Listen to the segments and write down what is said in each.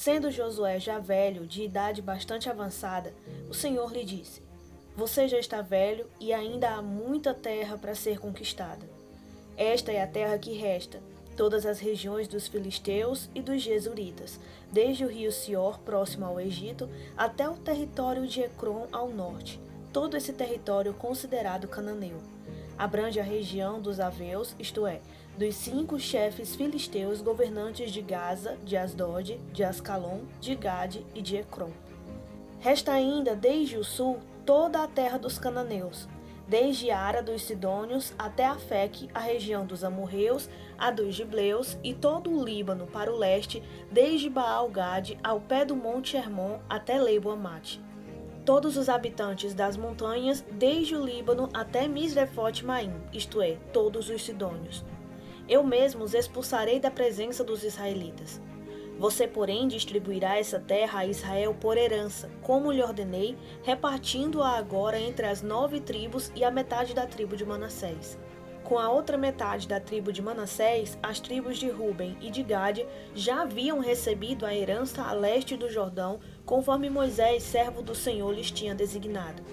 Sendo Josué já velho, de idade bastante avançada, o Senhor lhe disse: Você já está velho e ainda há muita terra para ser conquistada. Esta é a terra que resta, todas as regiões dos filisteus e dos jesuritas, desde o rio Sior, próximo ao Egito, até o território de Ecrom ao norte, todo esse território considerado cananeu. Abrange a região dos Aveus, isto é, dos 5 chefes filisteus governantes de Gaza, de Asdod, de Ascalon, de Gade e de Ecrom. Resta ainda, desde o sul, toda a terra dos cananeus, desde Ara dos Sidônios até Afeque, a região dos amorreus, a dos gibleus e todo o Líbano para o leste, desde Baal-Gade ao pé do monte Hermon até Lebo-Amate. Todos os habitantes das montanhas, desde o Líbano até Misrefote-Maim, isto é, todos os sidônios. Eu mesmo os expulsarei da presença dos israelitas. Você, porém, distribuirá essa terra a Israel por herança, como lhe ordenei, repartindo-a agora entre as 9 tribos e a metade da tribo de Manassés. Com a outra metade da tribo de Manassés, as tribos de Ruben e de Gade já haviam recebido a herança a leste do Jordão, conforme Moisés, servo do Senhor, lhes tinha designado.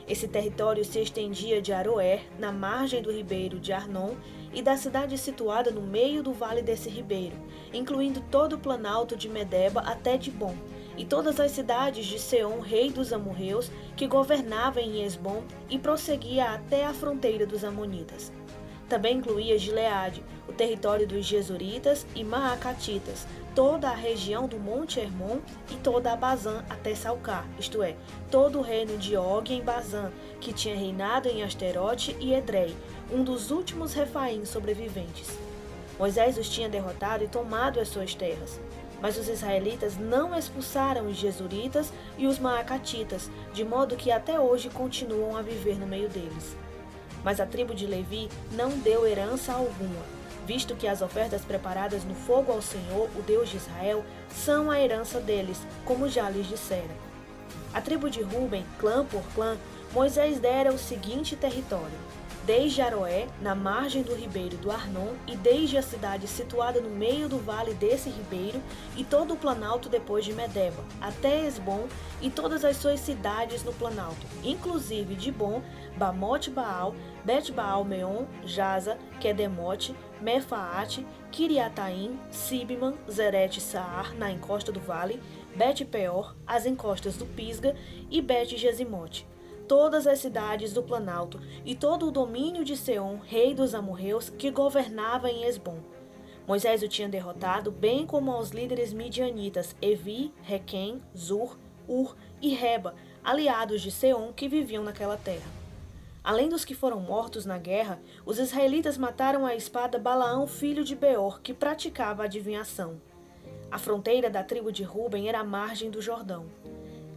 Esse território se estendia de Aroer, na margem do ribeiro de Arnon, e da cidade situada no meio do vale desse ribeiro, incluindo todo o planalto de Medeba até Dibom, e todas as cidades de Seom, rei dos amorreus, que governava em Esbom e prosseguia até a fronteira dos amonitas. Também incluía Gileade, o território dos Jesuritas e Maacatitas, toda a região do Monte Hermon e toda a Bazã até Salcar, isto é, todo o reino de Og em Bazã, que tinha reinado em Asterote e Edrei, um dos últimos Refaim sobreviventes. Moisés os tinha derrotado e tomado as suas terras. Mas os israelitas não expulsaram os Jesuritas e os Maacatitas, de modo que até hoje continuam a viver no meio deles. Mas a tribo de Levi não deu herança alguma, visto que as ofertas preparadas no fogo ao Senhor, o Deus de Israel, são a herança deles, como já lhes dissera. A tribo de Ruben, clã por clã, Moisés dera o seguinte território: desde Aroé, na margem do ribeiro do Arnon, e desde a cidade situada no meio do vale desse ribeiro, e todo o planalto depois de Medeba, até Esbom, e todas as suas cidades no planalto, inclusive Dibom, Bamote-Baal, Bet-Baal-Meon, Jaza, Quedemote, Mefaate, Kiriataim, Sibman, Zerete-Saar, na encosta do vale, Bet-Peor, as encostas do Pisga, e Bet-Gesimote. Todas as cidades do planalto e todo o domínio de Seom, rei dos amorreus, que governava em Esbom. Moisés o tinha derrotado, bem como aos líderes midianitas Evi, Requem, Zur, Ur e Reba, aliados de Seom que viviam naquela terra. Além dos que foram mortos na guerra, os israelitas mataram à espada Balaão, filho de Beor, que praticava adivinhação. A fronteira da tribo de Ruben era a margem do Jordão.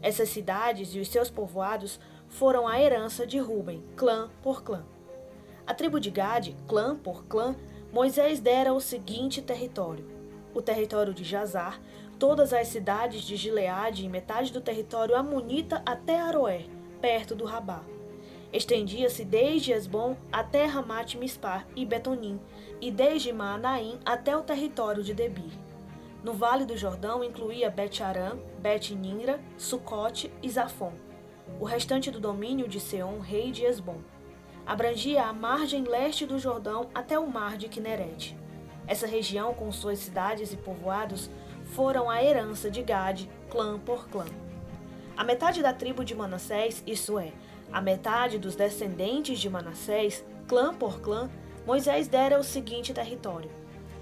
Essas cidades e os seus povoados foram a herança de Ruben, clã por clã. A tribo de Gade, clã por clã, Moisés dera o seguinte território: o território de Jazar, todas as cidades de Gileade e metade do território amonita até Aroer, perto do Rabá. Estendia-se desde Esbom até Ramate-Mispar e Betonim, e desde Maanaim até o território de Debir. No Vale do Jordão incluía Bet-Aram, Bet-Nimra, Sucote e Zafon. O restante do domínio de Seom, rei de Esbom. Abrangia a margem leste do Jordão até o mar de Quinerete. Essa região, com suas cidades e povoados, foram a herança de Gade, clã por clã. A metade da tribo de Manassés, isso é, a metade dos descendentes de Manassés, clã por clã, Moisés dera o seguinte território: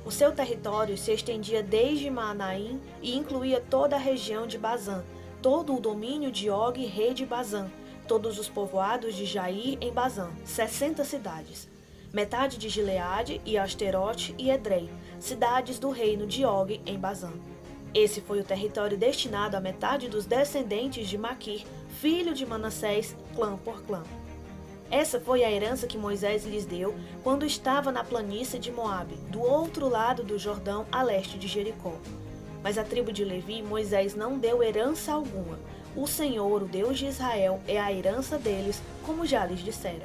o seu território se estendia desde Maanaim e incluía toda a região de Bazã, todo o domínio de Og, rei de Bazã, todos os povoados de Jair em Bazã, 60 cidades, metade de Gileade e Asterote e Edrei, cidades do reino de Og em Bazã. Esse foi o território destinado à metade dos descendentes de Maquir, filho de Manassés, clã por clã. Essa foi a herança que Moisés lhes deu quando estava na planície de Moabe, do outro lado do Jordão, a leste de Jericó. Mas a tribo de Levi, Moisés não deu herança alguma. O Senhor, o Deus de Israel, é a herança deles, como já lhes dissera.